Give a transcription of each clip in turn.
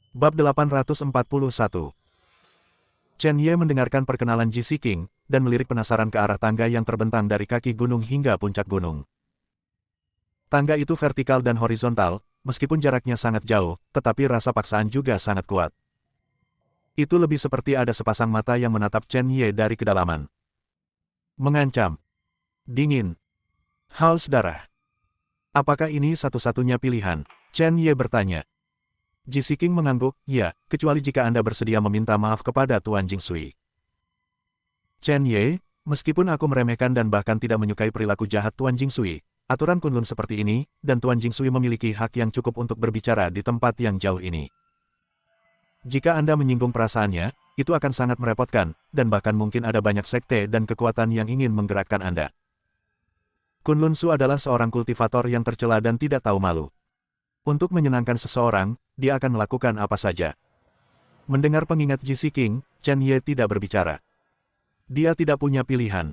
Bab 841. Chen Ye mendengarkan perkenalan Ji King, dan melirik penasaran ke arah tangga yang terbentang dari kaki gunung hingga puncak gunung. Tangga itu vertikal dan horizontal, meskipun jaraknya sangat jauh, tetapi rasa paksaan juga sangat kuat. Itu lebih seperti ada sepasang mata yang menatap Chen Ye dari kedalaman. Mengancam. Dingin. Haus darah. Apakah ini satu-satunya pilihan? Chen Ye bertanya. Ji King mengangguk, ya, kecuali jika Anda bersedia meminta maaf kepada Tuan Jingsui. Chen Ye, meskipun aku meremehkan dan bahkan tidak menyukai perilaku jahat Tuan Jingsui, aturan Kunlun seperti ini, dan Tuan Jingsui memiliki hak yang cukup untuk berbicara di tempat yang jauh ini. Jika Anda menyinggung perasaannya, itu akan sangat merepotkan, dan bahkan mungkin ada banyak sekte dan kekuatan yang ingin menggerakkan Anda. Kunlun Su adalah seorang kultivator yang tercela dan tidak tahu malu. Untuk menyenangkan seseorang, dia akan melakukan apa saja. Mendengar pengingat Ji King, Chen Ye tidak berbicara. Dia tidak punya pilihan.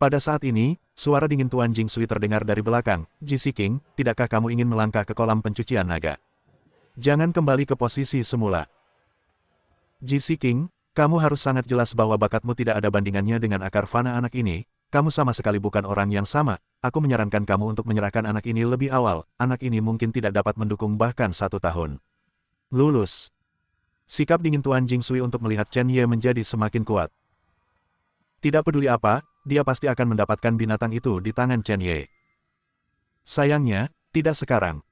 Pada saat ini, suara dingin Tuan Jingsui terdengar dari belakang. Ji King, tidakkah kamu ingin melangkah ke kolam pencucian naga? Jangan kembali ke posisi semula. Ji King, kamu harus sangat jelas bahwa bakatmu tidak ada bandingannya dengan akar fana anak ini. Kamu sama sekali bukan orang yang sama. Aku menyarankan kamu untuk menyerahkan anak ini lebih awal. Anak ini mungkin tidak dapat mendukung bahkan 1 tahun. Lulus. Sikap dingin Tuan Jingsui untuk melihat Chen Ye menjadi semakin kuat. Tidak peduli apa, dia pasti akan mendapatkan binatang itu di tangan Chen Ye. Sayangnya, tidak sekarang.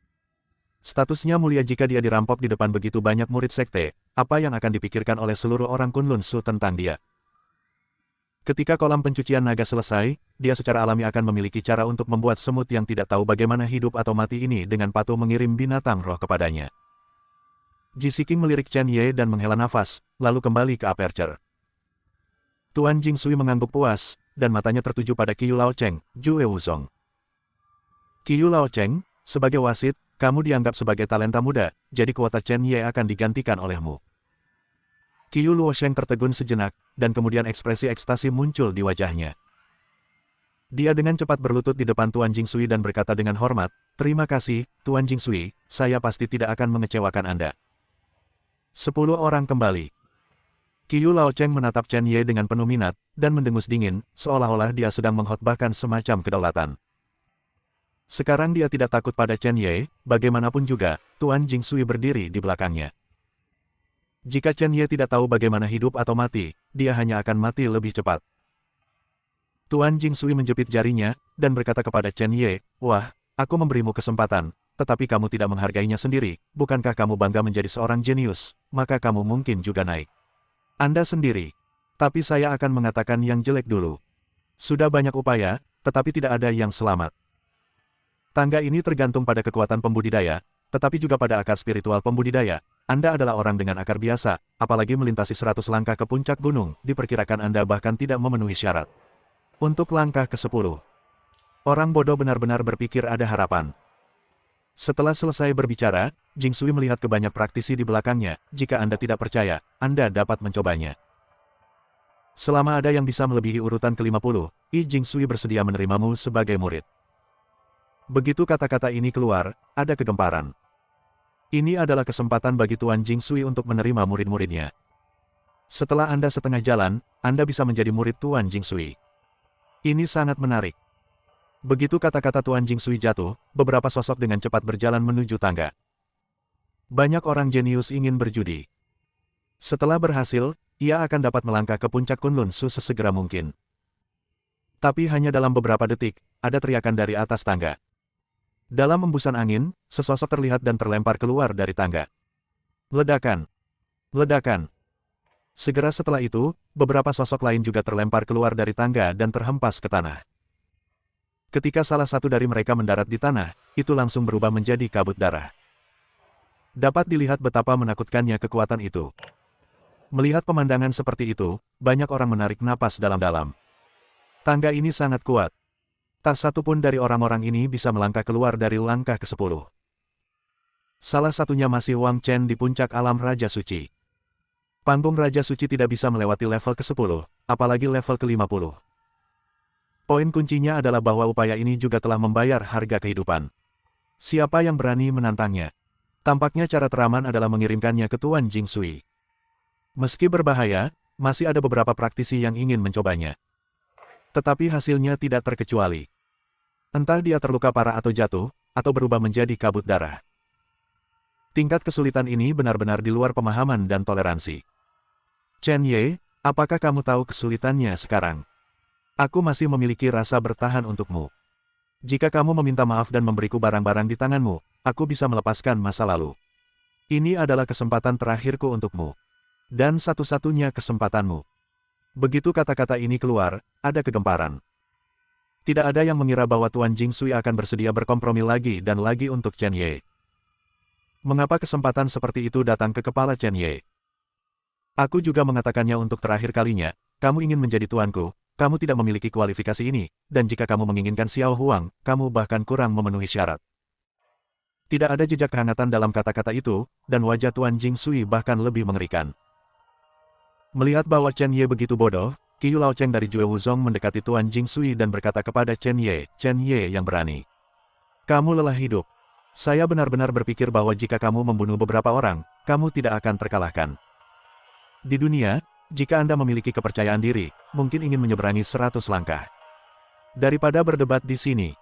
Statusnya mulia jika dia dirampok di depan begitu banyak murid sekte. Apa yang akan dipikirkan oleh seluruh orang Kunlun Su tentang dia? Ketika kolam pencucian naga selesai, dia secara alami akan memiliki cara untuk membuat semut yang tidak tahu bagaimana hidup atau mati ini dengan patuh mengirim binatang roh kepadanya. Ji King melirik Chen Ye dan menghela nafas, lalu kembali ke aperture. Tuan Jingsui mengangguk puas, dan matanya tertuju pada Qiyu Lao Cheng, Jue Wuzong. Qiyu Lao Cheng, sebagai wasit, kamu dianggap sebagai talenta muda, jadi kuota Chen Ye akan digantikan olehmu. Qiyu Luosheng tertegun sejenak, dan kemudian ekspresi ekstasi muncul di wajahnya. Dia dengan cepat berlutut di depan Tuan Jingsui dan berkata dengan hormat, "Terima kasih, Tuan Jingsui, saya pasti tidak akan mengecewakan Anda." 10 orang kembali. Qiyu Laocheng menatap Chen Ye dengan penuh minat, dan mendengus dingin, seolah-olah dia sedang mengkhotbahkan semacam kedaulatan. Sekarang dia tidak takut pada Chen Ye, bagaimanapun juga, Tuan Jingsui berdiri di belakangnya. Jika Chen Ye tidak tahu bagaimana hidup atau mati, dia hanya akan mati lebih cepat. Tuan Jingsui menjepit jarinya, dan berkata kepada Chen Ye, "Wah, aku memberimu kesempatan, tetapi kamu tidak menghargainya sendiri. Bukankah kamu bangga menjadi seorang jenius, maka kamu mungkin juga naik. Anda sendiri. Tapi saya akan mengatakan yang jelek dulu. Sudah banyak upaya, tetapi tidak ada yang selamat. Tangga ini tergantung pada kekuatan pembudidaya, tetapi juga pada akar spiritual pembudidaya. Anda adalah orang dengan akar biasa, apalagi melintasi 100 langkah ke puncak gunung, diperkirakan Anda bahkan tidak memenuhi syarat. Untuk langkah ke-10. Orang bodoh benar-benar berpikir ada harapan." Setelah selesai berbicara, Jingsui melihat ke banyak praktisi di belakangnya. "Jika Anda tidak percaya, Anda dapat mencobanya. Selama ada yang bisa melebihi urutan ke-50, Jingsui bersedia menerimamu sebagai murid." Begitu kata-kata ini keluar, ada kegemparan. Ini adalah kesempatan bagi Tuan Jingsui untuk menerima murid-muridnya. Setelah Anda setengah jalan, Anda bisa menjadi murid Tuan Jingsui. Ini sangat menarik. Begitu kata-kata Tuan Jingsui jatuh, beberapa sosok dengan cepat berjalan menuju tangga. Banyak orang jenius ingin berjudi. Setelah berhasil, ia akan dapat melangkah ke puncak Kunlun Su sesegera mungkin. Tapi hanya dalam beberapa detik, ada teriakan dari atas tangga. Dalam embusan angin, sesosok terlihat dan terlempar keluar dari tangga. Ledakan! Ledakan! Segera setelah itu, beberapa sosok lain juga terlempar keluar dari tangga dan terhempas ke tanah. Ketika salah satu dari mereka mendarat di tanah, itu langsung berubah menjadi kabut darah. Dapat dilihat betapa menakutkannya kekuatan itu. Melihat pemandangan seperti itu, banyak orang menarik napas dalam-dalam. Tangga ini sangat kuat. Tak satu pun dari orang-orang ini bisa melangkah keluar dari langkah ke-10. Salah satunya masih Wang Chen di puncak alam Raja Suci. Panggung Raja Suci tidak bisa melewati level ke-10, apalagi level ke-50. Poin kuncinya adalah bahwa upaya ini juga telah membayar harga kehidupan. Siapa yang berani menantangnya? Tampaknya cara teraman adalah mengirimkannya ke Tuan Jingsui. Meski berbahaya, masih ada beberapa praktisi yang ingin mencobanya. Tetapi hasilnya tidak terkecuali. Entah dia terluka parah atau jatuh, atau berubah menjadi kabut darah. Tingkat kesulitan ini benar-benar di luar pemahaman dan toleransi. Chen Ye, apakah kamu tahu kesulitannya sekarang? Aku masih memiliki rasa bertahan untukmu. Jika kamu meminta maaf dan memberiku barang-barang di tanganmu, aku bisa melepaskan masa lalu. Ini adalah kesempatan terakhirku untukmu. Dan satu-satunya kesempatanmu. Begitu kata-kata ini keluar, ada kegemparan. Tidak ada yang mengira bahwa Tuan Jingsui akan bersedia berkompromi lagi dan lagi untuk Chen Ye. Mengapa kesempatan seperti itu datang ke kepala Chen Ye? Aku juga mengatakannya untuk terakhir kalinya, kamu ingin menjadi tuanku, kamu tidak memiliki kualifikasi ini, dan jika kamu menginginkan Xiao Huang, kamu bahkan kurang memenuhi syarat. Tidak ada jejak kehangatan dalam kata-kata itu, dan wajah Tuan Jingsui bahkan lebih mengerikan. Melihat bahwa Chen Ye begitu bodoh, Qiu Laocheng dari Jue Wuzong mendekati Tuan Jingsui dan berkata kepada Chen Ye yang berani. Kamu lelah hidup. Saya benar-benar berpikir bahwa jika kamu membunuh beberapa orang, kamu tidak akan terkalahkan. Di dunia, jika Anda memiliki kepercayaan diri, mungkin ingin menyeberangi 100 langkah. Daripada berdebat di sini.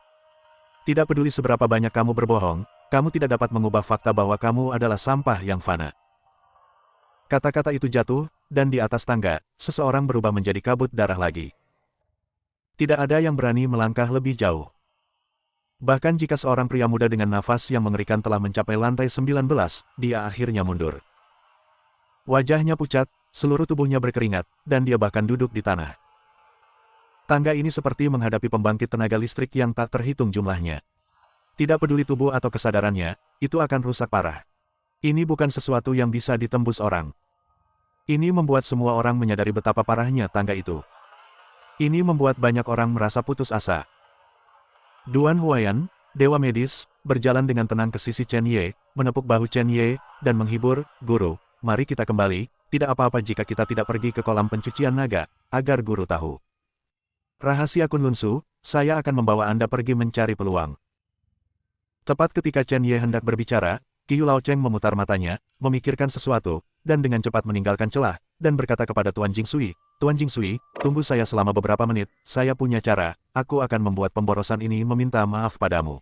Tidak peduli seberapa banyak kamu berbohong, kamu tidak dapat mengubah fakta bahwa kamu adalah sampah yang fana. Kata-kata itu jatuh, dan di atas tangga, seseorang berubah menjadi kabut darah lagi. Tidak ada yang berani melangkah lebih jauh. Bahkan jika seorang pria muda dengan nafas yang mengerikan telah mencapai lantai 19, dia akhirnya mundur. Wajahnya pucat, seluruh tubuhnya berkeringat, dan dia bahkan duduk di tanah. Tangga ini seperti menghadapi pembangkit tenaga listrik yang tak terhitung jumlahnya. Tidak peduli tubuh atau kesadarannya, itu akan rusak parah. Ini bukan sesuatu yang bisa ditembus orang. Ini membuat semua orang menyadari betapa parahnya tangga itu. Ini membuat banyak orang merasa putus asa. Duan Huayan, Dewa Medis, berjalan dengan tenang ke sisi Chen Ye, menepuk bahu Chen Ye, dan menghibur, Guru, mari kita kembali, tidak apa-apa jika kita tidak pergi ke kolam pencucian naga, agar Guru tahu. Rahasia Kunlunsu, saya akan membawa Anda pergi mencari peluang. Tepat ketika Chen Ye hendak berbicara, Qiu Laocheng memutar matanya, memikirkan sesuatu, dan dengan cepat meninggalkan celah, dan berkata kepada Tuan Jingsui, Tuan Jingsui, tunggu saya selama beberapa menit, saya punya cara, aku akan membuat pemborosan ini meminta maaf padamu.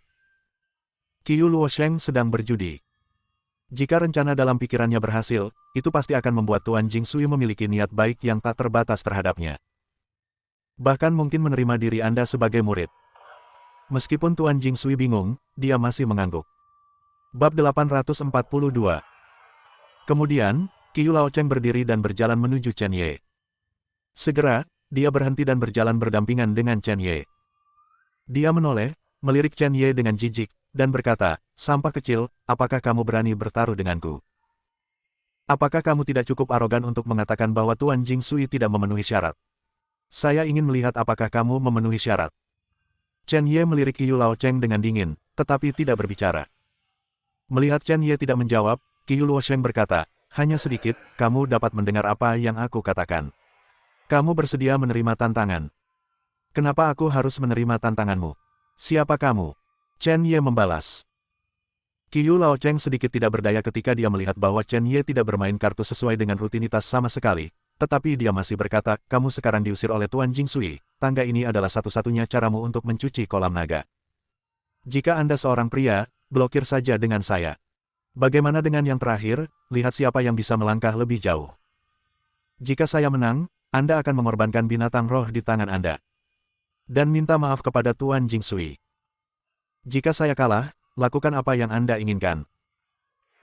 Qiu Luosheng sedang berjudi. Jika rencana dalam pikirannya berhasil, itu pasti akan membuat Tuan Jingsui memiliki niat baik yang tak terbatas terhadapnya. Bahkan mungkin menerima diri Anda sebagai murid. Meskipun Tuan Jingsui bingung, dia masih mengangguk. Bab 842. Kemudian, Qiu Laocheng berdiri dan berjalan menuju Chen Ye. Segera, dia berhenti dan berjalan berdampingan dengan Chen Ye. Dia menoleh, melirik Chen Ye dengan jijik, dan berkata, sampah kecil, apakah kamu berani bertaruh denganku? Apakah kamu tidak cukup arogan untuk mengatakan bahwa Tuan Jingsui tidak memenuhi syarat? Saya ingin melihat apakah kamu memenuhi syarat. Chen Ye melirik Qiu Laocheng dengan dingin, tetapi tidak berbicara. Melihat Chen Ye tidak menjawab, Qiu Luosheng berkata, hanya sedikit, kamu dapat mendengar apa yang aku katakan. Kamu bersedia menerima tantangan. Kenapa aku harus menerima tantanganmu? Siapa kamu? Chen Ye membalas. Qiu Laocheng sedikit tidak berdaya ketika dia melihat bahwa Chen Ye tidak bermain kartu sesuai dengan rutinitas sama sekali, tetapi dia masih berkata, kamu sekarang diusir oleh Tuan Jingsui, tangga ini adalah satu-satunya caramu untuk mencuci kolam naga. Jika Anda seorang pria, blokir saja dengan saya. Bagaimana dengan yang terakhir, lihat siapa yang bisa melangkah lebih jauh. Jika saya menang, Anda akan mengorbankan binatang roh di tangan Anda. Dan minta maaf kepada Tuan Jingsui. Jika saya kalah, lakukan apa yang Anda inginkan.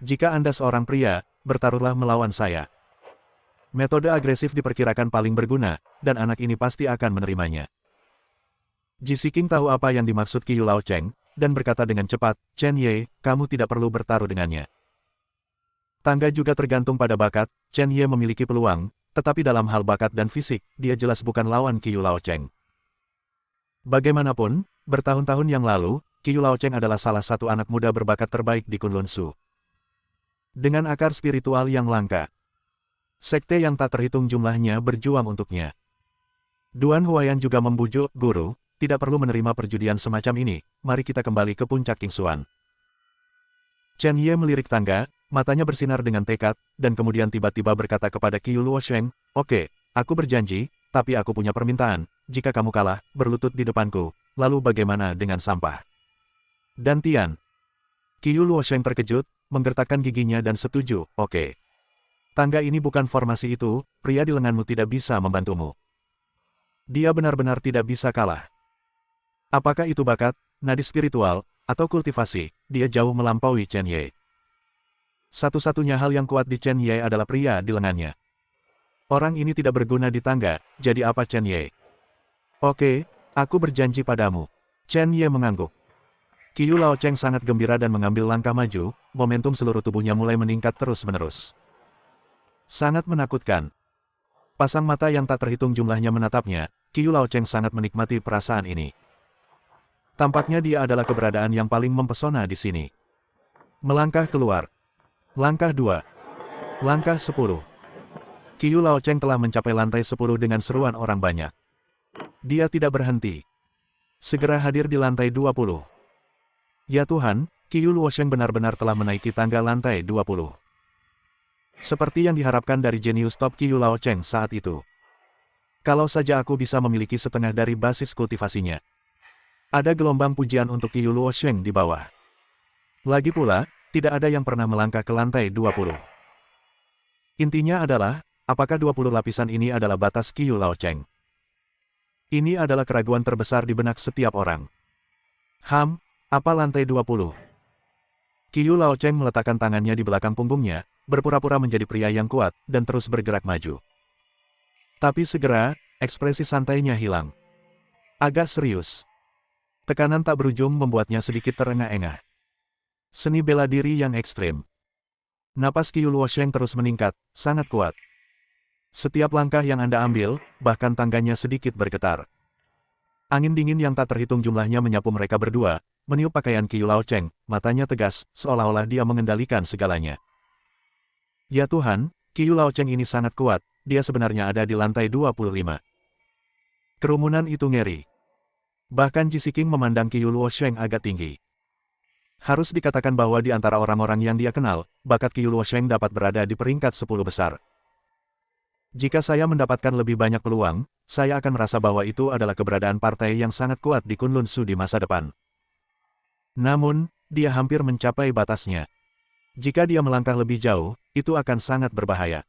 Jika Anda seorang pria, bertaruhlah melawan saya. Metode agresif diperkirakan paling berguna, dan anak ini pasti akan menerimanya. Ji Siking tahu apa yang dimaksud Qiu Laocheng, dan berkata dengan cepat, Chen Ye, kamu tidak perlu bertaruh dengannya. Tangga juga tergantung pada bakat, Chen Ye memiliki peluang, tetapi dalam hal bakat dan fisik, dia jelas bukan lawan Qiu Laocheng. Bagaimanapun, bertahun-tahun yang lalu, Qiu Laocheng adalah salah satu anak muda berbakat terbaik di Kunlunsu. Dengan akar spiritual yang langka. Sekte yang tak terhitung jumlahnya berjuang untuknya. Duan Huayan juga membujuk, Guru, tidak perlu menerima perjudian semacam ini, mari kita kembali ke puncak Qingxuan. Chen Ye melirik tangga, matanya bersinar dengan tekad, dan kemudian tiba-tiba berkata kepada Qiu Luosheng, "Oke, aku berjanji, tapi aku punya permintaan, jika kamu kalah, berlutut di depanku, lalu bagaimana dengan sampah?" Dan Tian. Qiu Luosheng terkejut, menggertakkan giginya dan setuju, "Oke. Tangga ini bukan formasi itu, pria di lenganmu tidak bisa membantumu. Dia benar-benar tidak bisa kalah. Apakah itu bakat, nadi spiritual, atau kultivasi, dia jauh melampaui Chen Ye. Satu-satunya hal yang kuat di Chen Ye adalah pria di lengannya. Orang ini tidak berguna di tangga, jadi apa Chen Ye?" "Oke, aku berjanji padamu." Chen Ye mengangguk. Qiu Laocheng sangat gembira dan mengambil langkah maju, momentum seluruh tubuhnya mulai meningkat terus-menerus. Sangat menakutkan. Pasang mata yang tak terhitung jumlahnya menatapnya, Qiu Laocheng sangat menikmati perasaan ini. Tampaknya dia adalah keberadaan yang paling mempesona di sini. Melangkah keluar. Langkah 2. Langkah 10. Qiu Laocheng telah mencapai lantai 10 dengan seruan orang banyak. Dia tidak berhenti. Segera hadir di lantai 20. Ya Tuhan, Qiu Luosheng benar-benar telah menaiki tangga lantai 20. Seperti yang diharapkan dari jenius top Qiu Laocheng saat itu. Kalau saja aku bisa memiliki setengah dari basis kultivasinya. Ada gelombang pujian untuk Qiu Luosheng di bawah. Lagi pula, tidak ada yang pernah melangkah ke lantai 20. Intinya adalah, apakah 20 lapisan ini adalah batas Qiu Laocheng? Ini adalah keraguan terbesar di benak setiap orang. Apa lantai 20? Qiu Laocheng meletakkan tangannya di belakang punggungnya, berpura-pura menjadi pria yang kuat, dan terus bergerak maju. Tapi segera, ekspresi santainya hilang. Agak serius. Tekanan tak berujung membuatnya sedikit terengah-engah. Seni bela diri yang ekstrim. Napas Qiu Luosheng terus meningkat, sangat kuat. Setiap langkah yang Anda ambil, bahkan tangganya sedikit bergetar. Angin dingin yang tak terhitung jumlahnya menyapu mereka berdua, meniup pakaian Qiu Laocheng, matanya tegas, seolah-olah dia mengendalikan segalanya. Ya Tuhan, Qiu Laocheng ini sangat kuat, dia sebenarnya ada di lantai 25. Kerumunan itu ngeri. Bahkan Ji Siqing memandang Qiu Luosheng agak tinggi. Harus dikatakan bahwa di antara orang-orang yang dia kenal, bakat Qiu Luosheng dapat berada di peringkat 10 besar. Jika saya mendapatkan lebih banyak peluang, saya akan merasa bahwa itu adalah keberadaan partai yang sangat kuat di Kunlun Su di masa depan. Namun, dia hampir mencapai batasnya. Jika dia melangkah lebih jauh, itu akan sangat berbahaya.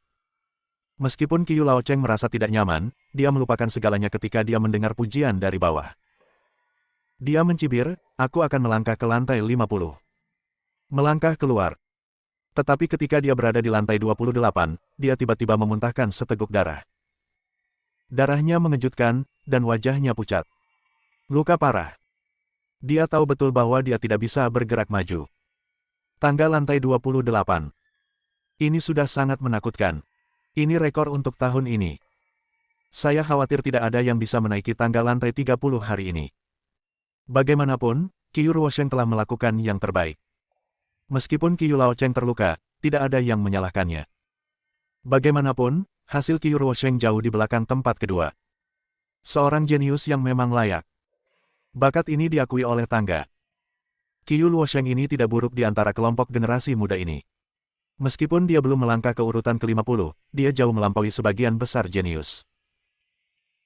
Meskipun Qiu Laocheng merasa tidak nyaman, dia melupakan segalanya ketika dia mendengar pujian dari bawah. Dia mencibir, "Aku akan melangkah ke lantai 50. Melangkah keluar." Tetapi ketika dia berada di lantai 28, dia tiba-tiba memuntahkan seteguk darah. Darahnya mengejutkan, dan wajahnya pucat. Luka parah. Dia tahu betul bahwa dia tidak bisa bergerak maju. Tangga lantai 28. Ini sudah sangat menakutkan. Ini rekor untuk tahun ini. Saya khawatir tidak ada yang bisa menaiki tangga lantai 30 hari ini. Bagaimanapun, Qiu Luosheng telah melakukan yang terbaik. Meskipun Qiu Laocheng terluka, tidak ada yang menyalahkannya. Bagaimanapun, hasil Qiu Luosheng jauh di belakang tempat kedua. Seorang jenius yang memang layak. Bakat ini diakui oleh tangga. Qiu Luosheng ini tidak buruk di antara kelompok generasi muda ini. Meskipun dia belum melangkah ke urutan ke-50, dia jauh melampaui sebagian besar jenius.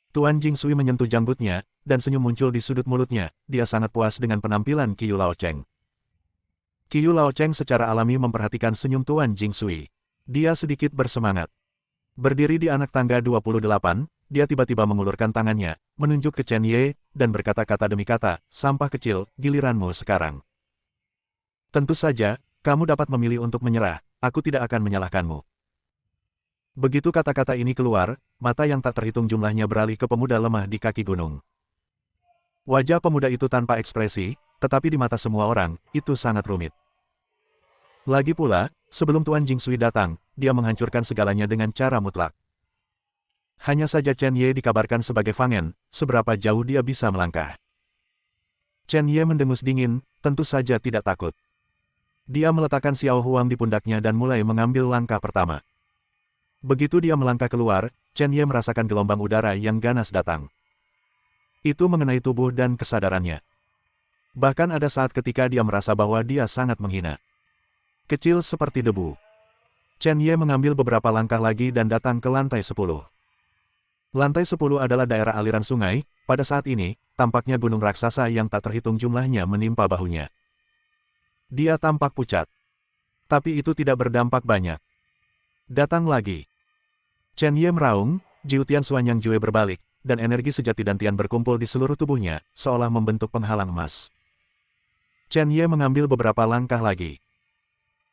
Tuan Jingsui menyentuh janggutnya, dan senyum muncul di sudut mulutnya, dia sangat puas dengan penampilan Qiu Laocheng. Qiu Laocheng secara alami memperhatikan senyum Tuan Jingsui. Dia sedikit bersemangat. Berdiri di anak tangga 28, dia tiba-tiba mengulurkan tangannya, menunjuk ke Chen Ye, dan berkata-kata demi kata, "Sampah kecil, giliranmu sekarang." Tentu saja, kamu dapat memilih untuk menyerah, aku tidak akan menyalahkanmu. Begitu kata-kata ini keluar, mata yang tak terhitung jumlahnya beralih ke pemuda lemah di kaki gunung. Wajah pemuda itu tanpa ekspresi, tetapi di mata semua orang, itu sangat rumit. Lagi pula, sebelum Tuan Jingsui datang, dia menghancurkan segalanya dengan cara mutlak. Hanya saja Chen Ye dikabarkan sebagai Fangen, seberapa jauh dia bisa melangkah. Chen Ye mendengus dingin, tentu saja tidak takut. Dia meletakkan Xiao Huang di pundaknya dan mulai mengambil langkah pertama. Begitu dia melangkah keluar, Chen Ye merasakan gelombang udara yang ganas datang. Itu mengenai tubuh dan kesadarannya. Bahkan ada saat ketika dia merasa bahwa dia sangat menghina. Kecil seperti debu. Chen Ye mengambil beberapa langkah lagi dan datang ke lantai 10. Lantai 10 adalah daerah aliran sungai, pada saat ini, tampaknya gunung raksasa yang tak terhitung jumlahnya menimpa bahunya. Dia tampak pucat. Tapi itu tidak berdampak banyak. Datang lagi. Chen Ye meraung, Jiu Tian Xuan Yang Jue berbalik, dan energi sejati dantian berkumpul di seluruh tubuhnya, seolah membentuk penghalang emas. Chen Ye mengambil beberapa langkah lagi.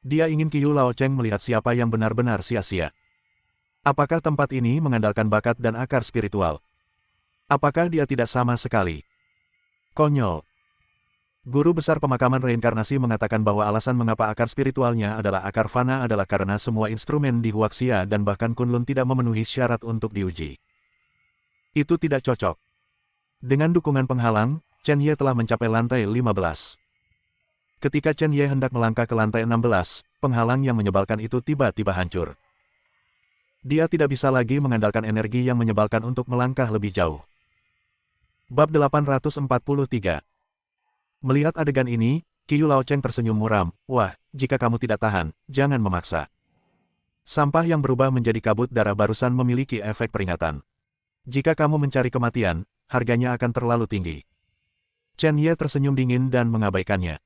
Dia ingin Qiu Lao Cheng melihat siapa yang benar-benar sia-sia. Apakah tempat ini mengandalkan bakat dan akar spiritual? Apakah dia tidak sama sekali? Konyol. Guru besar pemakaman reinkarnasi mengatakan bahwa alasan mengapa akar spiritualnya adalah akar fana adalah karena semua instrumen di Huaxia dan bahkan Kunlun tidak memenuhi syarat untuk diuji. Itu tidak cocok. Dengan dukungan penghalang, Chen Ye telah mencapai lantai 15. Ketika Chen Ye hendak melangkah ke lantai 16, penghalang yang menyebalkan itu tiba-tiba hancur. Dia tidak bisa lagi mengandalkan energi yang menyebalkan untuk melangkah lebih jauh. Bab 843. Melihat adegan ini, Qiu Lao Cheng tersenyum muram. Wah, jika kamu tidak tahan, jangan memaksa. Sampah yang berubah menjadi kabut darah barusan memiliki efek peringatan. Jika kamu mencari kematian, harganya akan terlalu tinggi. Chen Ye tersenyum dingin dan mengabaikannya.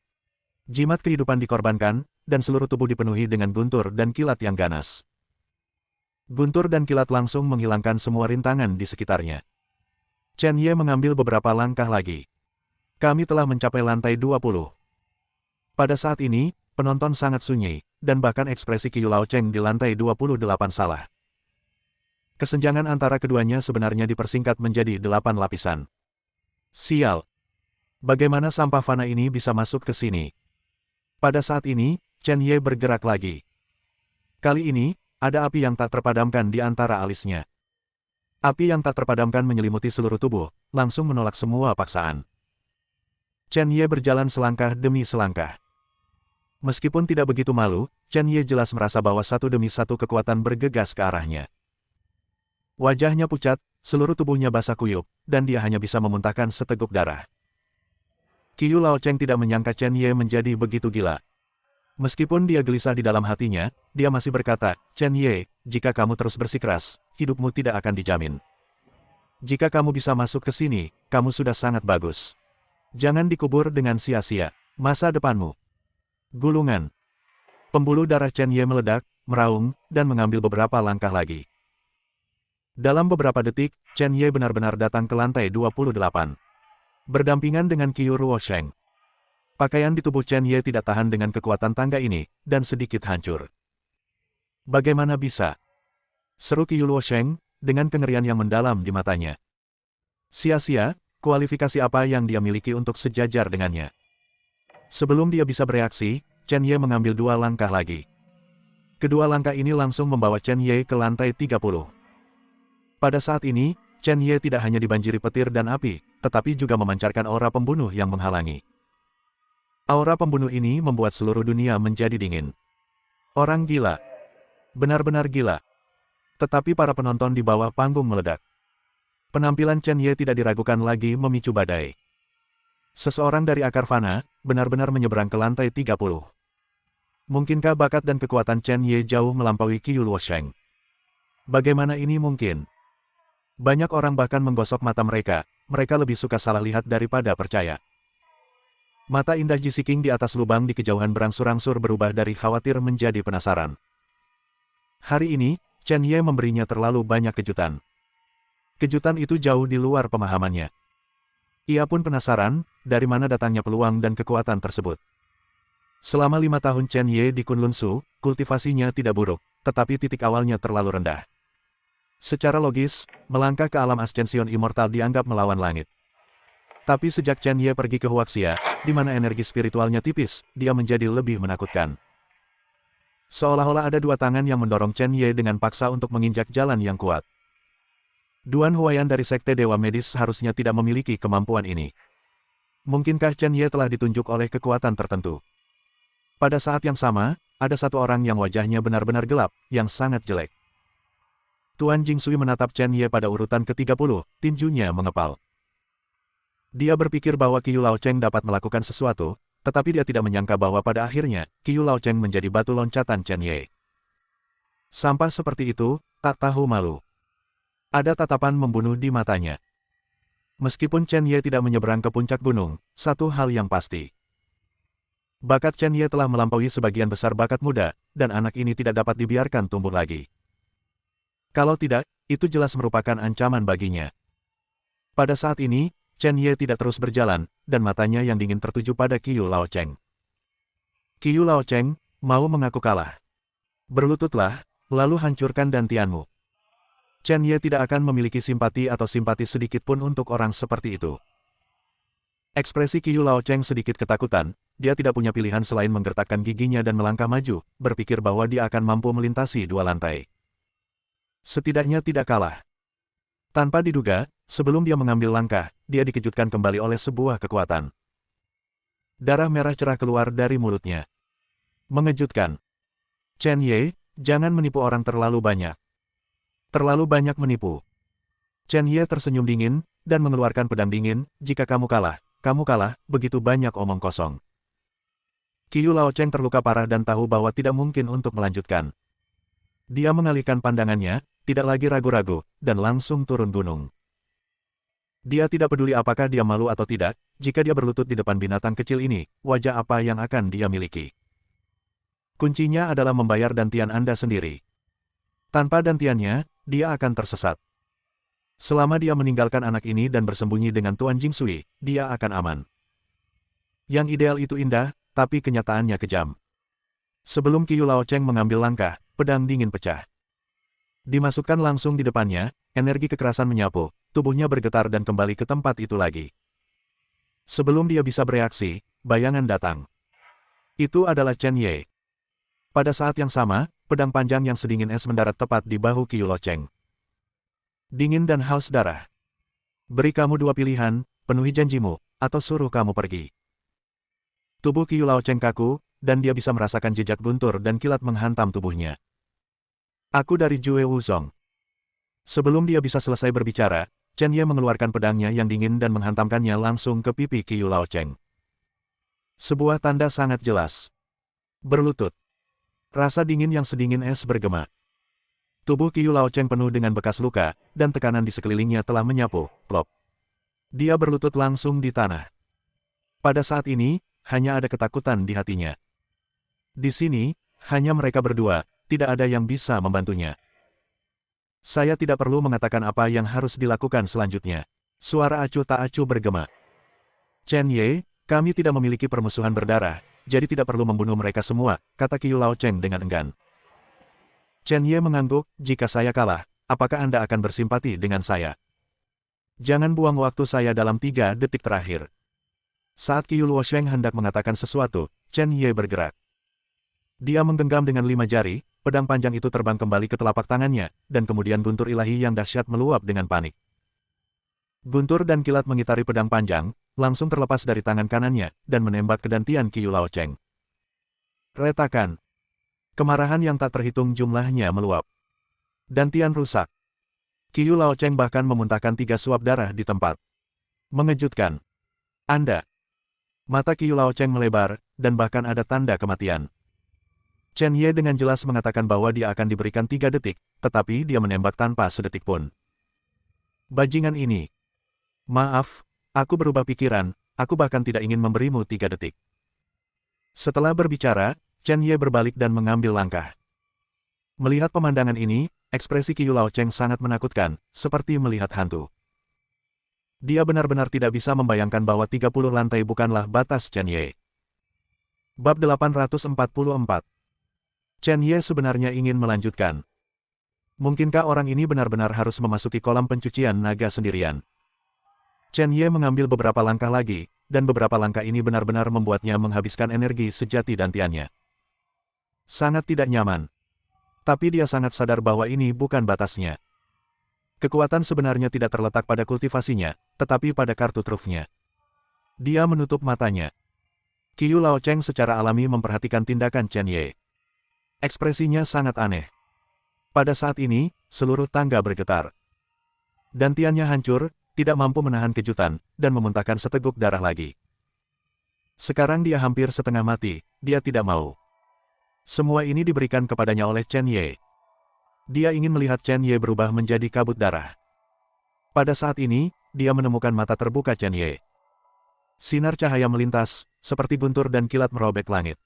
Jimat kehidupan dikorbankan, dan seluruh tubuh dipenuhi dengan guntur dan kilat yang ganas. Guntur dan kilat langsung menghilangkan semua rintangan di sekitarnya. Chen Ye mengambil beberapa langkah lagi. Kami telah mencapai lantai 20. Pada saat ini, penonton sangat sunyi, dan bahkan ekspresi Qiu Lao Cheng di lantai 28 salah. Kesenjangan antara keduanya sebenarnya dipersingkat menjadi 8 lapisan. Sial! Bagaimana sampah fana ini bisa masuk ke sini? Pada saat ini, Chen Ye bergerak lagi. Kali ini, ada api yang tak terpadamkan di antara alisnya. Api yang tak terpadamkan menyelimuti seluruh tubuh, langsung menolak semua paksaan. Chen Ye berjalan selangkah demi selangkah. Meskipun tidak begitu malu, Chen Ye jelas merasa bahwa satu demi satu kekuatan bergegas ke arahnya. Wajahnya pucat, seluruh tubuhnya basah kuyup, dan dia hanya bisa memuntahkan seteguk darah. Qiu Lao Cheng tidak menyangka Chen Ye menjadi begitu gila. Meskipun dia gelisah di dalam hatinya, dia masih berkata, Chen Ye, jika kamu terus bersikeras, hidupmu tidak akan dijamin. Jika kamu bisa masuk ke sini, kamu sudah sangat bagus. Jangan dikubur dengan sia-sia. Masa depanmu. Gulungan. Pembuluh darah Chen Ye meledak, meraung, dan mengambil beberapa langkah lagi. Dalam beberapa detik, Chen Ye benar-benar datang ke lantai 28. Berdampingan dengan Qiu Ruosheng. Pakaian di tubuh Chen Ye tidak tahan dengan kekuatan tangga ini, dan sedikit hancur. Bagaimana bisa? Seru Qiu Luosheng, dengan kengerian yang mendalam di matanya. Sia-sia, kualifikasi apa yang dia miliki untuk sejajar dengannya? Sebelum dia bisa bereaksi, Chen Ye mengambil 2 langkah lagi. Kedua langkah ini langsung membawa Chen Ye ke lantai 30. Pada saat ini, Chen Ye tidak hanya dibanjiri petir dan api, tetapi juga memancarkan aura pembunuh yang menghalangi. Aura pembunuh ini membuat seluruh dunia menjadi dingin. Orang gila. Benar-benar gila. Tetapi para penonton di bawah panggung meledak. Penampilan Chen Ye tidak diragukan lagi memicu badai. Seseorang dari akar fana, benar-benar menyeberang ke lantai 30. Mungkinkah bakat dan kekuatan Chen Ye jauh melampaui Qiu Luosheng? Bagaimana ini mungkin? Banyak orang bahkan menggosok mata mereka lebih suka salah lihat daripada percaya. Mata indah Ji Siking di atas lubang di kejauhan berangsur-angsur berubah dari khawatir menjadi penasaran. Hari ini, Chen Ye memberinya terlalu banyak kejutan. Kejutan itu jauh di luar pemahamannya. Ia pun penasaran, dari mana datangnya peluang dan kekuatan tersebut. Selama 5 tahun Chen Ye di Kunlun Su, kultivasinya tidak buruk, tetapi titik awalnya terlalu rendah. Secara logis, melangkah ke alam Ascension Immortal dianggap melawan langit. Tapi sejak Chen Ye pergi ke Huaxia, di mana energi spiritualnya tipis, dia menjadi lebih menakutkan. Seolah-olah ada 2 tangan yang mendorong Chen Ye dengan paksa untuk menginjak jalan yang kuat. Duan Huayan dari Sekte Dewa Medis seharusnya tidak memiliki kemampuan ini. Mungkinkah Chen Ye telah ditunjuk oleh kekuatan tertentu? Pada saat yang sama, ada satu orang yang wajahnya benar-benar gelap, yang sangat jelek. Tuan Jingsui menatap Chen Ye pada urutan ke-30, tinjunya mengepal. Dia berpikir bahwa Qiu Lao Cheng dapat melakukan sesuatu, tetapi dia tidak menyangka bahwa pada akhirnya, Qiu Laocheng menjadi batu loncatan Chen Ye. Sampah seperti itu, tak tahu malu. Ada tatapan membunuh di matanya. Meskipun Chen Ye tidak menyeberang ke puncak gunung, satu hal yang pasti. Bakat Chen Ye telah melampaui sebagian besar bakat muda, dan anak ini tidak dapat dibiarkan tumbuh lagi. Kalau tidak, itu jelas merupakan ancaman baginya. Pada saat ini, Chen Ye tidak terus berjalan, dan matanya yang dingin tertuju pada Qiu Laocheng. Qiu Laocheng, mau mengaku kalah. Berlututlah, lalu hancurkan dantianmu. Chen Ye tidak akan memiliki simpati atau simpati sedikit pun untuk orang seperti itu. Ekspresi Qiu Laocheng sedikit ketakutan, dia tidak punya pilihan selain menggertakkan giginya dan melangkah maju, berpikir bahwa dia akan mampu melintasi dua lantai. Setidaknya tidak kalah. Tanpa diduga, sebelum dia mengambil langkah, dia dikejutkan kembali oleh sebuah kekuatan. Darah merah cerah keluar dari mulutnya. Mengejutkan. Chen Ye, jangan menipu orang terlalu banyak. Terlalu banyak menipu. Chen Ye tersenyum dingin, dan mengeluarkan pedang dingin, jika kamu kalah, begitu banyak omong kosong. Qiu Laocheng terluka parah dan tahu bahwa tidak mungkin untuk melanjutkan. Dia mengalihkan pandangannya, tidak lagi ragu-ragu, dan langsung turun gunung. Dia tidak peduli apakah dia malu atau tidak, jika dia berlutut di depan binatang kecil ini, wajah apa yang akan dia miliki. Kuncinya adalah membayar dantian Anda sendiri. Tanpa dantiannya, dia akan tersesat. Selama dia meninggalkan anak ini dan bersembunyi dengan Tuan Jingsui, dia akan aman. Yang ideal itu indah, tapi kenyataannya kejam. Sebelum Qiu Laocheng mengambil langkah, pedang dingin pecah. Dimasukkan langsung di depannya, energi kekerasan menyapu, tubuhnya bergetar dan kembali ke tempat itu lagi. Sebelum dia bisa bereaksi, bayangan datang. Itu adalah Chen Ye. Pada saat yang sama, pedang panjang yang sedingin es mendarat tepat di bahu Qiu Laocheng. Dingin dan haus darah. Beri kamu dua pilihan, penuhi janjimu, atau suruh kamu pergi. Tubuh Qiu Laocheng kaku, dan dia bisa merasakan jejak guntur dan kilat menghantam tubuhnya. Aku dari Jue Wuzong. Sebelum dia bisa selesai berbicara, Chen Ye mengeluarkan pedangnya yang dingin dan menghantamkannya langsung ke pipi Qiu Laocheng. Sebuah tanda sangat jelas. Berlutut. Rasa dingin yang sedingin es bergema. Tubuh Qiu Laocheng penuh dengan bekas luka, dan tekanan di sekelilingnya telah menyapu, plop. Dia berlutut langsung di tanah. Pada saat ini, hanya ada ketakutan di hatinya. Di sini, hanya mereka berdua, tidak ada yang bisa membantunya. Saya tidak perlu mengatakan apa yang harus dilakukan selanjutnya. Suara acuh tak acuh bergema. Chen Ye, kami tidak memiliki permusuhan berdarah, jadi tidak perlu membunuh mereka semua, kata Qiu Laocheng dengan enggan. Chen Ye mengangguk, jika saya kalah, apakah Anda akan bersimpati dengan saya? Jangan buang waktu saya dalam 3 detik terakhir. Saat Qiu Laocheng hendak mengatakan sesuatu, Chen Ye bergerak. Dia menggenggam dengan 5 jari, pedang panjang itu terbang kembali ke telapak tangannya, dan kemudian guntur ilahi yang dahsyat meluap dengan panik. Guntur dan kilat mengitari pedang panjang, langsung terlepas dari tangan kanannya, dan menembak ke dantian Qiu Laocheng. Retakan. Kemarahan yang tak terhitung jumlahnya meluap. Dantian rusak. Qiu Laocheng bahkan memuntahkan 3 suap darah di tempat. Mengejutkan. Anda. Mata Qiu Laocheng melebar, dan bahkan ada tanda kematian. Chen Ye dengan jelas mengatakan bahwa dia akan diberikan 3 detik, tetapi dia menembak tanpa sedetik pun. Bajingan ini. Maaf, aku berubah pikiran, aku bahkan tidak ingin memberimu 3 detik. Setelah berbicara, Chen Ye berbalik dan mengambil langkah. Melihat pemandangan ini, ekspresi Qiu Laocheng sangat menakutkan, seperti melihat hantu. Dia benar-benar tidak bisa membayangkan bahwa 30 lantai bukanlah batas Chen Ye. Bab 844. Chen Ye sebenarnya ingin melanjutkan. Mungkinkah orang ini benar-benar harus memasuki kolam pencucian naga sendirian? Chen Ye mengambil beberapa langkah lagi, dan beberapa langkah ini benar-benar membuatnya menghabiskan energi sejati dantiannya. Sangat tidak nyaman. Tapi dia sangat sadar bahwa ini bukan batasnya. Kekuatan sebenarnya tidak terletak pada kultivasinya, tetapi pada kartu trufnya. Dia menutup matanya. Qiu Laocheng secara alami memperhatikan tindakan Chen Ye. Ekspresinya sangat aneh. Pada saat ini, seluruh tangga bergetar. Dantiannya hancur, tidak mampu menahan kejutan, dan memuntahkan seteguk darah lagi. Sekarang dia hampir setengah mati, dia tidak mau. Semua ini diberikan kepadanya oleh Chen Ye. Dia ingin melihat Chen Ye berubah menjadi kabut darah. Pada saat ini, dia menemukan mata terbuka Chen Ye. Sinar cahaya melintas, seperti guntur dan kilat merobek langit.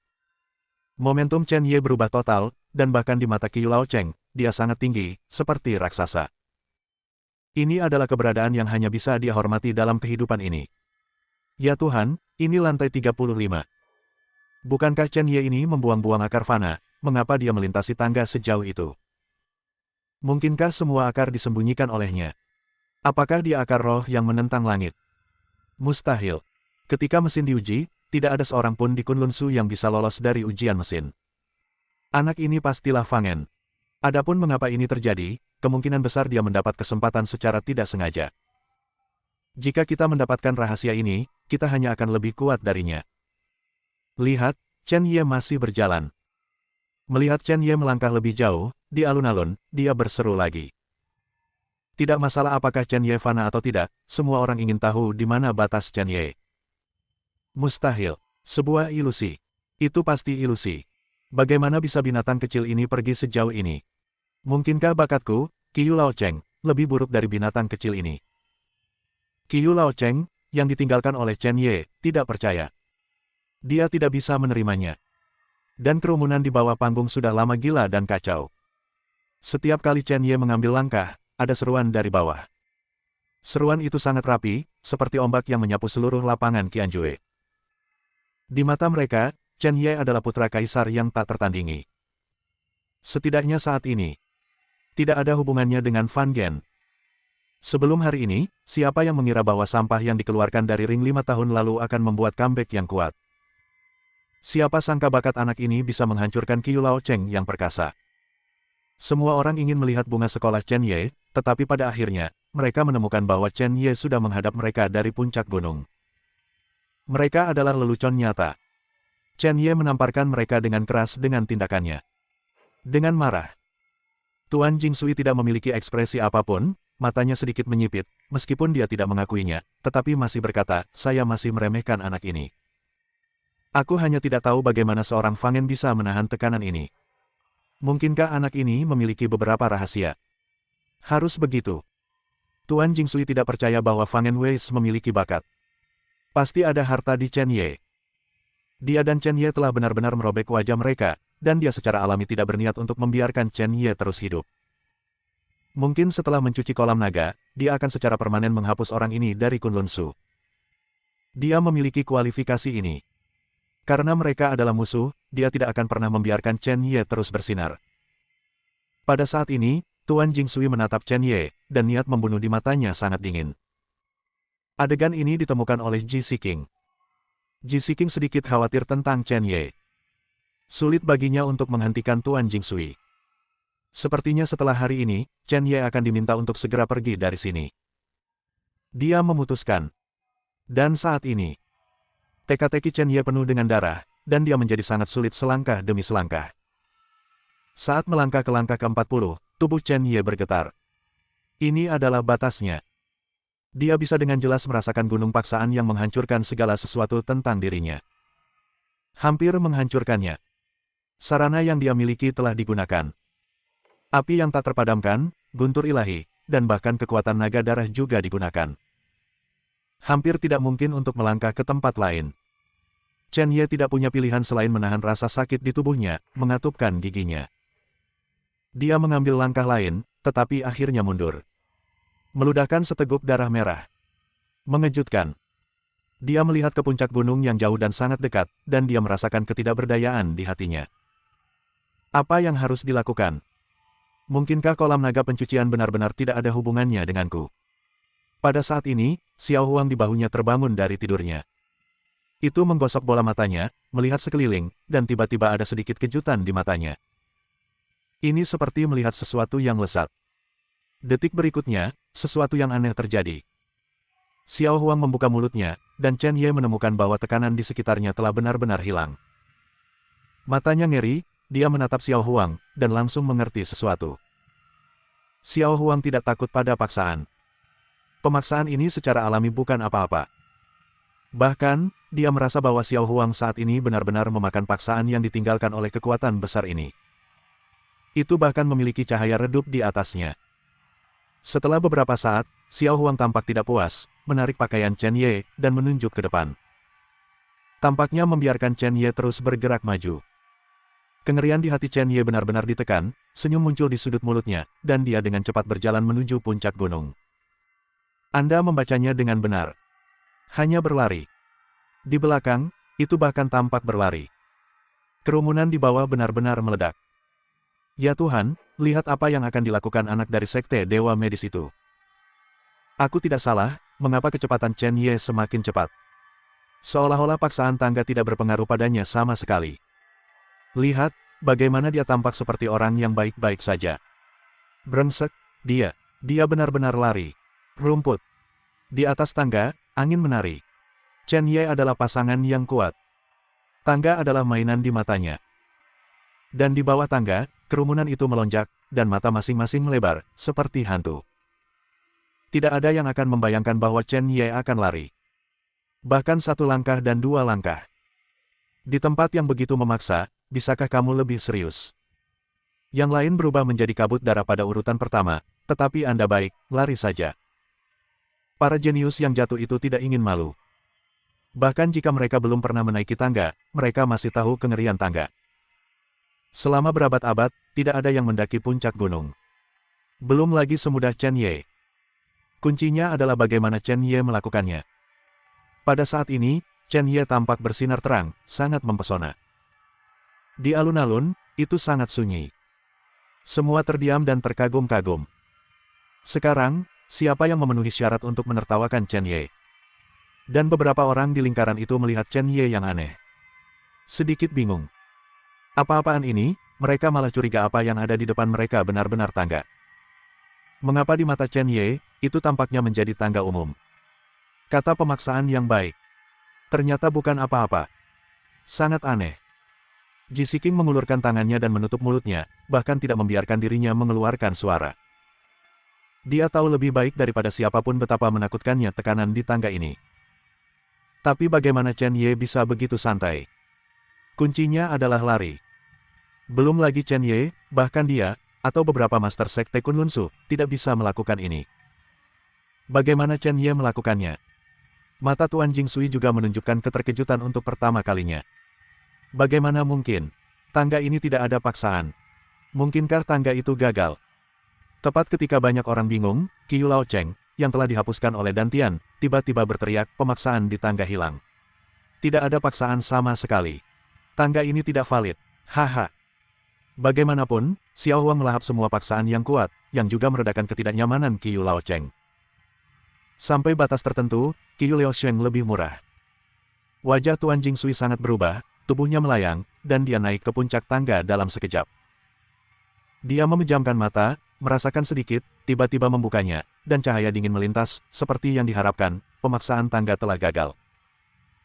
Momentum Chen Ye berubah total, dan bahkan di mata Qiu Lao Cheng, dia sangat tinggi, seperti raksasa. Ini adalah keberadaan yang hanya bisa dia hormati dalam kehidupan ini. Ya Tuhan, ini lantai 35. Bukankah Chen Ye ini membuang-buang akar fana, mengapa dia melintasi tangga sejauh itu? Mungkinkah semua akar disembunyikan olehnya? Apakah dia akar roh yang menentang langit? Mustahil. Ketika mesin diuji, tidak ada seorang pun di Kunlun Su yang bisa lolos dari ujian mesin. Anak ini pastilah Fangen. Adapun mengapa ini terjadi, kemungkinan besar dia mendapat kesempatan secara tidak sengaja. Jika kita mendapatkan rahasia ini, kita hanya akan lebih kuat darinya. Lihat, Chen Ye masih berjalan. Melihat Chen Ye melangkah lebih jauh, di alun-alun, dia berseru lagi. Tidak masalah apakah Chen Ye fana atau tidak, semua orang ingin tahu di mana batas Chen Ye. Mustahil. Sebuah ilusi. Itu pasti ilusi. Bagaimana bisa binatang kecil ini pergi sejauh ini? Mungkinkah bakatku, Qiu Lao Cheng, lebih buruk dari binatang kecil ini? Qiu Lao Cheng, yang ditinggalkan oleh Chen Ye, tidak percaya. Dia tidak bisa menerimanya. Dan kerumunan di bawah panggung sudah lama gila dan kacau. Setiap kali Chen Ye mengambil langkah, ada seruan dari bawah. Seruan itu sangat rapi, seperti ombak yang menyapu seluruh lapangan Qianjue. Di mata mereka, Chen Ye adalah putra kaisar yang tak tertandingi. Setidaknya saat ini, tidak ada hubungannya dengan Fan Gen. Sebelum hari ini, siapa yang mengira bahwa sampah yang dikeluarkan dari ring 5 tahun lalu akan membuat comeback yang kuat? Siapa sangka bakat anak ini bisa menghancurkan Qiu Lao Cheng yang perkasa? Semua orang ingin melihat bunga sekolah Chen Ye, tetapi pada akhirnya, mereka menemukan bahwa Chen Ye sudah menghadap mereka dari puncak gunung. Mereka adalah lelucon nyata. Chen Ye menamparkan mereka dengan keras dengan tindakannya. Dengan marah. Tuan Jingsui tidak memiliki ekspresi apapun, matanya sedikit menyipit, meskipun dia tidak mengakuinya, tetapi masih berkata, saya masih meremehkan anak ini. Aku hanya tidak tahu bagaimana seorang Fangen bisa menahan tekanan ini. Mungkinkah anak ini memiliki beberapa rahasia? Harus begitu. Tuan Jingsui tidak percaya bahwa Fangen Weis memiliki bakat. Pasti ada harta di Chen Ye. Dia dan Chen Ye telah benar-benar merobek wajah mereka, dan dia secara alami tidak berniat untuk membiarkan Chen Ye terus hidup. Mungkin setelah mencuci kolam naga, dia akan secara permanen menghapus orang ini dari Kunlun Su. Dia memiliki kualifikasi ini. Karena mereka adalah musuh, dia tidak akan pernah membiarkan Chen Ye terus bersinar. Pada saat ini, Tuan Jingsui menatap Chen Ye, dan niat membunuh di matanya sangat dingin. Adegan ini ditemukan oleh Ji Siking. Ji Siking sedikit khawatir tentang Chen Ye. Sulit baginya untuk menghentikan Tuan Jingsui. Sepertinya setelah hari ini, Chen Ye akan diminta untuk segera pergi dari sini. Dia memutuskan. Dan saat ini, teka-teki Chen Ye penuh dengan darah, dan dia menjadi sangat sulit selangkah demi selangkah. Saat melangkah ke langkah ke-40, tubuh Chen Ye bergetar. Ini adalah batasnya. Dia bisa dengan jelas merasakan gunung paksaan yang menghancurkan segala sesuatu tentang dirinya. Hampir menghancurkannya. Sarana yang dia miliki telah digunakan. Api yang tak terpadamkan, guntur ilahi, dan bahkan kekuatan naga darah juga digunakan. Hampir tidak mungkin untuk melangkah ke tempat lain. Chen Ye tidak punya pilihan selain menahan rasa sakit di tubuhnya, mengatupkan giginya. Dia mengambil langkah lain, tetapi akhirnya mundur. Meludahkan seteguk darah merah. Mengejutkan. Dia melihat ke puncak gunung yang jauh dan sangat dekat, dan dia merasakan ketidakberdayaan di hatinya. Apa yang harus dilakukan? Mungkinkah kolam naga pencucian benar-benar tidak ada hubungannya denganku? Pada saat ini, Xiao Huang di bahunya terbangun dari tidurnya. Itu menggosok bola matanya, melihat sekeliling, dan tiba-tiba ada sedikit kejutan di matanya. Ini seperti melihat sesuatu yang lesat. Detik berikutnya, sesuatu yang aneh terjadi. Xiao Huang membuka mulutnya, dan Chen Ye menemukan bahwa tekanan di sekitarnya telah benar-benar hilang. Matanya ngeri, dia menatap Xiao Huang, dan langsung mengerti sesuatu. Xiao Huang tidak takut pada paksaan. Pemaksaan ini secara alami bukan apa-apa. Bahkan, dia merasa bahwa Xiao Huang saat ini benar-benar memakan paksaan yang ditinggalkan oleh kekuatan besar ini. Itu bahkan memiliki cahaya redup di atasnya. Setelah beberapa saat, Xiao Huang tampak tidak puas, menarik pakaian Chen Ye, dan menunjuk ke depan. Tampaknya membiarkan Chen Ye terus bergerak maju. Kengerian di hati Chen Ye benar-benar ditekan, senyum muncul di sudut mulutnya, dan dia dengan cepat berjalan menuju puncak gunung. Anda membacanya dengan benar. Hanya berlari. Di belakang, itu bahkan tampak berlari. Kerumunan di bawah benar-benar meledak. Ya Tuhan, lihat apa yang akan dilakukan anak dari sekte Dewa Medis itu. Aku tidak salah, mengapa kecepatan Chen Ye semakin cepat. Seolah-olah paksaan tangga tidak berpengaruh padanya sama sekali. Lihat, bagaimana dia tampak seperti orang yang baik-baik saja. Brengsek, dia benar-benar lari. Rumput. Di atas tangga, angin menari. Chen Ye adalah pasangan yang kuat. Tangga adalah mainan di matanya. Dan di bawah tangga, kerumunan itu melonjak, dan mata masing-masing melebar, seperti hantu. Tidak ada yang akan membayangkan bahwa Chen Ye akan lari. Bahkan satu langkah dan dua langkah. Di tempat yang begitu memaksa, bisakah kamu lebih serius? Yang lain berubah menjadi kabut darah pada urutan pertama, tetapi Anda baik, lari saja. Para jenius yang jatuh itu tidak ingin malu. Bahkan jika mereka belum pernah menaiki tangga, mereka masih tahu kengerian tangga. Selama berabad-abad, tidak ada yang mendaki puncak gunung. Belum lagi semudah Chen Ye. Kuncinya adalah bagaimana Chen Ye melakukannya. Pada saat ini, Chen Ye tampak bersinar terang, sangat mempesona. Di alun-alun, itu sangat sunyi. Semua terdiam dan terkagum-kagum. Sekarang, siapa yang memenuhi syarat untuk menertawakan Chen Ye? Dan beberapa orang di lingkaran itu melihat Chen Ye yang aneh. Sedikit bingung. Apa-apaan ini, mereka malah curiga apa yang ada di depan mereka benar-benar tangga. Mengapa di mata Chen Ye, itu tampaknya menjadi tangga umum? Kata pemaksaan yang baik. Ternyata bukan apa-apa. Sangat aneh. Ji Siking mengulurkan tangannya dan menutup mulutnya, bahkan tidak membiarkan dirinya mengeluarkan suara. Dia tahu lebih baik daripada siapapun betapa menakutkannya tekanan di tangga ini. Tapi bagaimana Chen Ye bisa begitu santai? Kuncinya adalah lari. Belum lagi Chen Ye, bahkan dia, atau beberapa master sekte Kunlun Su, tidak bisa melakukan ini. Bagaimana Chen Ye melakukannya? Mata Tuan Jingsui juga menunjukkan keterkejutan untuk pertama kalinya. Bagaimana mungkin? Tangga ini tidak ada paksaan. Mungkinkah tangga itu gagal? Tepat ketika banyak orang bingung, Qiu Lao Cheng, yang telah dihapuskan oleh Dantian, tiba-tiba berteriak, pemaksaan di tangga hilang. Tidak ada paksaan sama sekali. Tangga ini tidak valid. Haha. Bagaimanapun, Xiao Huang melahap semua paksaan yang kuat, yang juga meredakan ketidaknyamanan Qiu Lao Cheng. Sampai batas tertentu, Qiu Lao Cheng lebih murah. Wajah Tuan Jingsui sangat berubah, tubuhnya melayang, dan dia naik ke puncak tangga dalam sekejap. Dia memejamkan mata, merasakan sedikit, tiba-tiba membukanya, dan cahaya dingin melintas, seperti yang diharapkan, pemaksaan tangga telah gagal.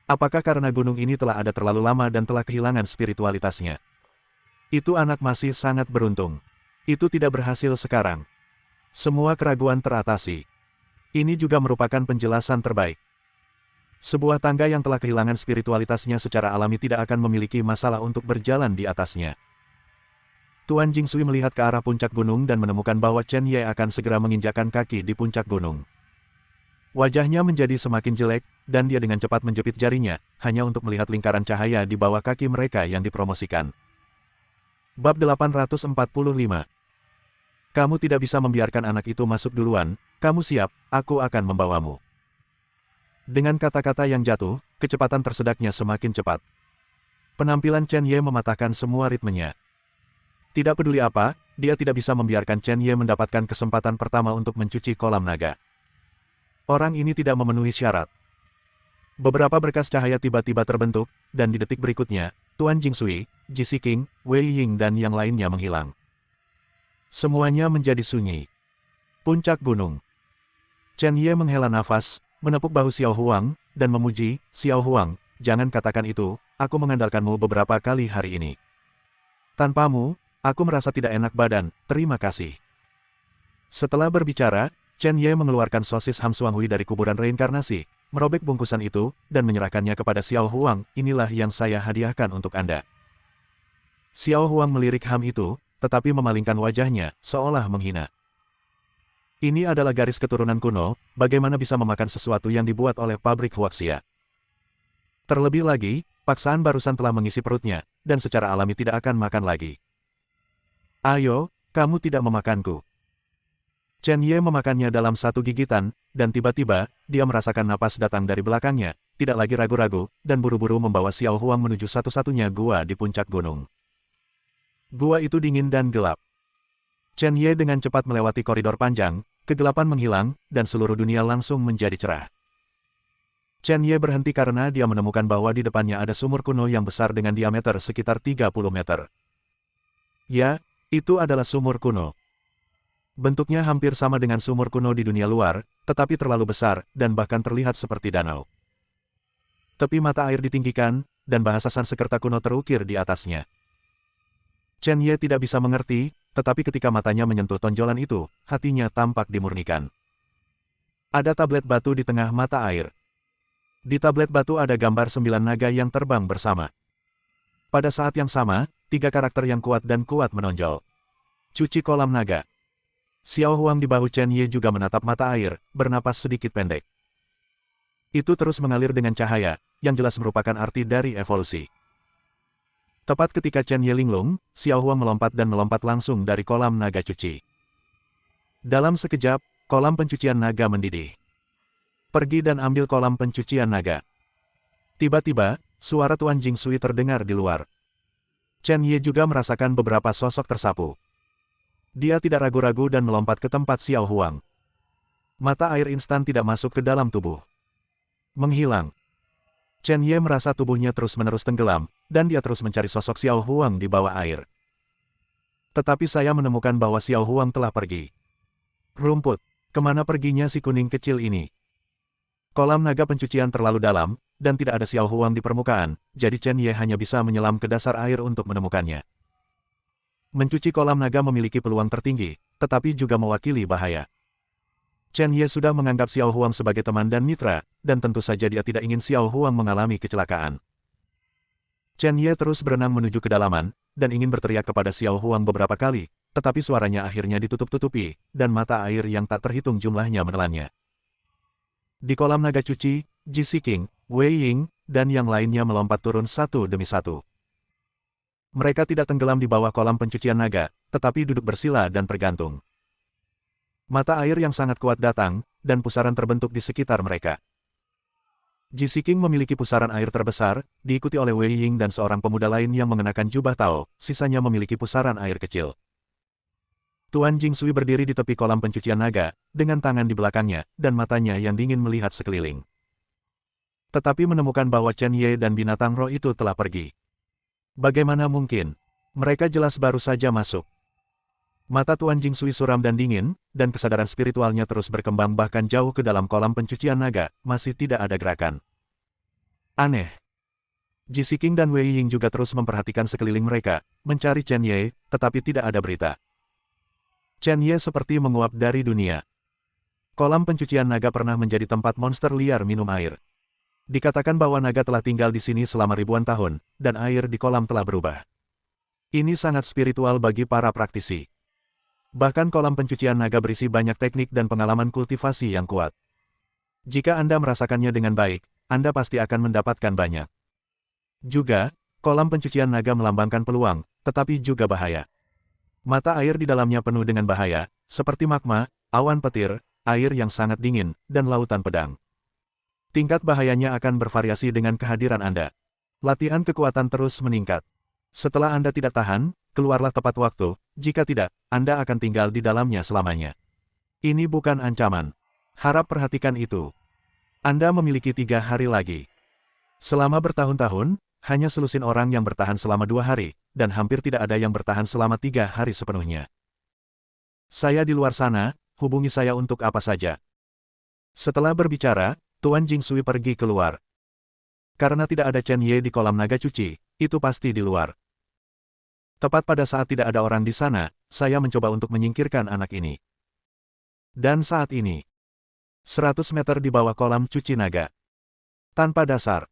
Apakah karena gunung ini telah ada terlalu lama dan telah kehilangan spiritualitasnya? Itu anak masih sangat beruntung. Itu tidak berhasil sekarang. Semua keraguan teratasi. Ini juga merupakan penjelasan terbaik. Sebuah tangga yang telah kehilangan spiritualitasnya secara alami tidak akan memiliki masalah untuk berjalan di atasnya. Tuan Jingsui melihat ke arah puncak gunung dan menemukan bahwa Chen Ye akan segera menginjakkan kaki di puncak gunung. Wajahnya menjadi semakin jelek, dan dia dengan cepat menjepit jarinya, hanya untuk melihat lingkaran cahaya di bawah kaki mereka yang dipromosikan. Bab 845. Kamu tidak bisa membiarkan anak itu masuk duluan, kamu siap, aku akan membawamu. Dengan kata-kata yang jatuh, kecepatan tersedaknya semakin cepat. Penampilan Chen Ye mematahkan semua ritmenya. Tidak peduli apa, dia tidak bisa membiarkan Chen Ye mendapatkan kesempatan pertama untuk mencuci kolam naga. Orang ini tidak memenuhi syarat. Beberapa berkas cahaya tiba-tiba terbentuk, dan di detik berikutnya, Tuan Jingsui, Ji Siking, Wei Ying dan yang lainnya menghilang. Semuanya menjadi sunyi. Puncak gunung. Chen Ye menghela nafas, menepuk bahu Xiao Huang, dan memuji, Xiao Huang, jangan katakan itu, aku mengandalkanmu beberapa kali hari ini. Tanpamu, aku merasa tidak enak badan, terima kasih. Setelah berbicara, Chen Ye mengeluarkan sosis Ham Suang Hui dari kuburan reinkarnasi, merobek bungkusan itu, dan menyerahkannya kepada Xiao Huang. Inilah yang saya hadiahkan untuk Anda. Xiao Huang melirik Ham itu, tetapi memalingkan wajahnya, seolah menghina. Ini adalah garis keturunan kuno, bagaimana bisa memakan sesuatu yang dibuat oleh pabrik Huaxia. Terlebih lagi, paksaan barusan telah mengisi perutnya, dan secara alami tidak akan makan lagi. Ayo, kamu tidak memakanku. Chen Ye memakannya dalam satu gigitan, dan tiba-tiba, dia merasakan napas datang dari belakangnya, tidak lagi ragu-ragu, dan buru-buru membawa Xiao Huang menuju satu-satunya gua di puncak gunung. Gua itu dingin dan gelap. Chen Ye dengan cepat melewati koridor panjang, kegelapan menghilang, dan seluruh dunia langsung menjadi cerah. Chen Ye berhenti karena dia menemukan bahwa di depannya ada sumur kuno yang besar dengan diameter sekitar 30 meter. Ya, itu adalah sumur kuno. Bentuknya hampir sama dengan sumur kuno di dunia luar, tetapi terlalu besar, dan bahkan terlihat seperti danau. Tepi mata air ditinggikan, dan bahasa Sanskerta kuno terukir di atasnya. Chen Ye tidak bisa mengerti, tetapi ketika matanya menyentuh tonjolan itu, hatinya tampak dimurnikan. Ada tablet batu di tengah mata air. Di tablet batu ada gambar 9 naga yang terbang bersama. Pada saat yang sama, 3 karakter yang kuat dan kuat menonjol. Cuci kolam naga. Xiao Huang di bahu Chen Ye juga menatap mata air, bernapas sedikit pendek. Itu terus mengalir dengan cahaya, yang jelas merupakan arti dari evolusi. Tepat ketika Chen Ye linglung, Xiao Huang melompat dan melompat langsung dari kolam naga cuci. Dalam sekejap, kolam pencucian naga mendidih. Pergi dan ambil kolam pencucian naga. Tiba-tiba, suara Tuan Jingsui terdengar di luar. Chen Ye juga merasakan beberapa sosok tersapu. Dia tidak ragu-ragu dan melompat ke tempat Xiao Huang. Mata air instan tidak masuk ke dalam tubuh. Menghilang. Chen Ye merasa tubuhnya terus-menerus tenggelam, dan dia terus mencari sosok Xiao Huang di bawah air. Tetapi saya menemukan bahwa Xiao Huang telah pergi. Rumput, kemana perginya si kuning kecil ini? Kolam naga pencucian terlalu dalam, dan tidak ada Xiao Huang di permukaan, jadi Chen Ye hanya bisa menyelam ke dasar air untuk menemukannya. Mencuci kolam naga memiliki peluang tertinggi, tetapi juga mewakili bahaya. Chen Ye sudah menganggap Xiao Huang sebagai teman dan mitra, dan tentu saja dia tidak ingin Xiao Huang mengalami kecelakaan. Chen Ye terus berenang menuju kedalaman, dan ingin berteriak kepada Xiao Huang beberapa kali, tetapi suaranya akhirnya ditutup-tutupi, dan mata air yang tak terhitung jumlahnya menelannya. Di kolam naga cuci, Ji Siking, Wei Ying, dan yang lainnya melompat turun satu demi satu. Mereka tidak tenggelam di bawah kolam pencucian naga, tetapi duduk bersila dan tergantung. Mata air yang sangat kuat datang, dan pusaran terbentuk di sekitar mereka. Ji Siking memiliki pusaran air terbesar, diikuti oleh Wei Ying dan seorang pemuda lain yang mengenakan jubah Tao, sisanya memiliki pusaran air kecil. Tuan Jingsui berdiri di tepi kolam pencucian naga, dengan tangan di belakangnya, dan matanya yang dingin melihat sekeliling. Tetapi menemukan bahwa Chen Ye dan binatang roh itu telah pergi. Bagaimana mungkin? Mereka jelas baru saja masuk. Mata Tuan Jingsui suram dan dingin, dan kesadaran spiritualnya terus berkembang bahkan jauh ke dalam kolam pencucian naga, masih tidak ada gerakan. Aneh. Ji Siking dan Wei Ying juga terus memperhatikan sekeliling mereka, mencari Chen Ye, tetapi tidak ada berita. Chen Ye seperti menguap dari dunia. Kolam pencucian naga pernah menjadi tempat monster liar minum air. Dikatakan bahwa naga telah tinggal di sini selama ribuan tahun, dan air di kolam telah berubah. Ini sangat spiritual bagi para praktisi. Bahkan kolam pencucian naga berisi banyak teknik dan pengalaman kultivasi yang kuat. Jika Anda merasakannya dengan baik, Anda pasti akan mendapatkan banyak. Juga, kolam pencucian naga melambangkan peluang, tetapi juga bahaya. Mata air di dalamnya penuh dengan bahaya, seperti magma, awan petir, air yang sangat dingin, dan lautan pedang. Tingkat bahayanya akan bervariasi dengan kehadiran Anda. Latihan kekuatan terus meningkat. Setelah Anda tidak tahan, keluarlah tepat waktu, jika tidak, Anda akan tinggal di dalamnya selamanya. Ini bukan ancaman. Harap perhatikan itu. Anda memiliki 3 hari lagi. Selama bertahun-tahun, hanya selusin orang yang bertahan selama 2 hari, dan hampir tidak ada yang bertahan selama 3 hari sepenuhnya. Saya di luar sana, hubungi saya untuk apa saja. Setelah berbicara, Tuan Jingsui pergi keluar. Karena tidak ada Chen Ye di kolam naga cuci, itu pasti di luar. Tepat pada saat tidak ada orang di sana, saya mencoba untuk menyingkirkan anak ini. Dan saat ini, 100 meter di bawah kolam cuci naga, Tanpa dasar.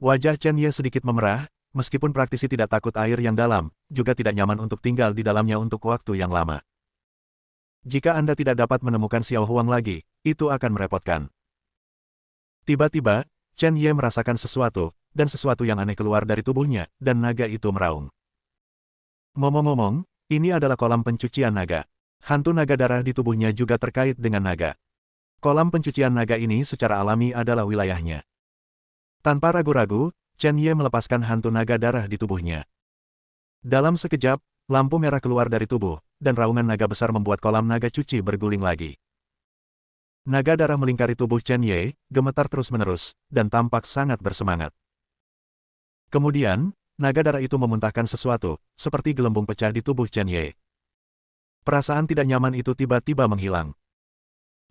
Wajah Chen Ye sedikit memerah, meskipun praktisi tidak takut air yang dalam, juga tidak nyaman untuk tinggal di dalamnya untuk waktu yang lama. Jika Anda tidak dapat menemukan Xiao Huang lagi, itu akan merepotkan. Tiba-tiba, Chen Ye merasakan sesuatu, dan sesuatu yang aneh keluar dari tubuhnya, dan naga itu meraung. Ngomong-ngomong, ini adalah kolam pencucian naga. Hantu naga darah di tubuhnya juga terkait dengan naga. Kolam pencucian naga ini secara alami adalah wilayahnya. Tanpa ragu-ragu, Chen Ye melepaskan hantu naga darah di tubuhnya. Dalam sekejap, lampu merah keluar dari tubuh, dan raungan naga besar membuat kolam naga cuci berguling lagi. Naga darah melingkari tubuh Chen Ye, gemetar terus-menerus, dan tampak sangat bersemangat. Kemudian, naga darah itu memuntahkan sesuatu, seperti gelembung pecah di tubuh Chen Ye. Perasaan tidak nyaman itu tiba-tiba menghilang.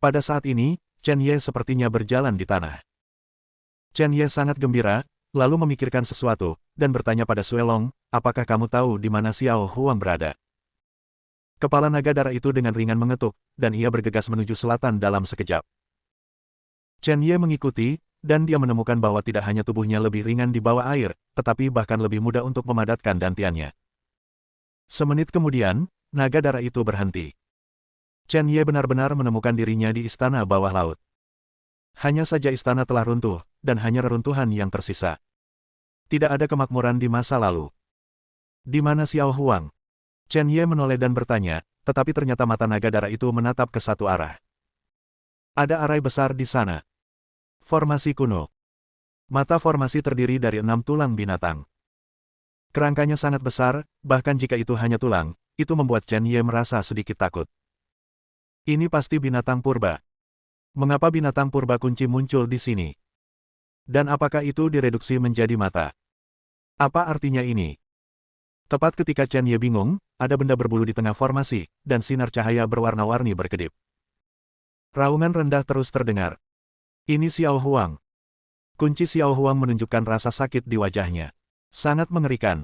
Pada saat ini, Chen Ye sepertinya berjalan di tanah. Chen Ye sangat gembira, lalu memikirkan sesuatu, dan bertanya pada Sue Long, apakah kamu tahu di mana Xiao Huang berada? Kepala naga darah itu dengan ringan mengetuk, dan ia bergegas menuju selatan dalam sekejap. Chen Ye mengikuti, dan dia menemukan bahwa tidak hanya tubuhnya lebih ringan di bawah air, tetapi bahkan lebih mudah untuk memadatkan dantiannya. Semenit kemudian, naga darah itu berhenti. Chen Ye benar-benar menemukan dirinya di istana bawah laut. Hanya saja istana telah runtuh, dan hanya reruntuhan yang tersisa. Tidak ada kemakmuran di masa lalu. Di mana Xiao Huang? Chen Ye menoleh dan bertanya, tetapi ternyata mata naga darah itu menatap ke satu arah. Ada arai besar di sana. Formasi kuno. Mata formasi terdiri dari 6 tulang binatang. Kerangkanya sangat besar, bahkan jika itu hanya tulang, itu membuat Chen Ye merasa sedikit takut. Ini pasti binatang purba. Mengapa binatang purba kunci muncul di sini? Dan apakah itu direduksi menjadi mata? Apa artinya ini? Tepat ketika Chen Ye bingung, ada benda berbulu di tengah formasi, dan sinar cahaya berwarna-warni berkedip. Raungan rendah terus terdengar. Ini Xiao Huang. Kunci Xiao Huang menunjukkan rasa sakit di wajahnya. Sangat mengerikan.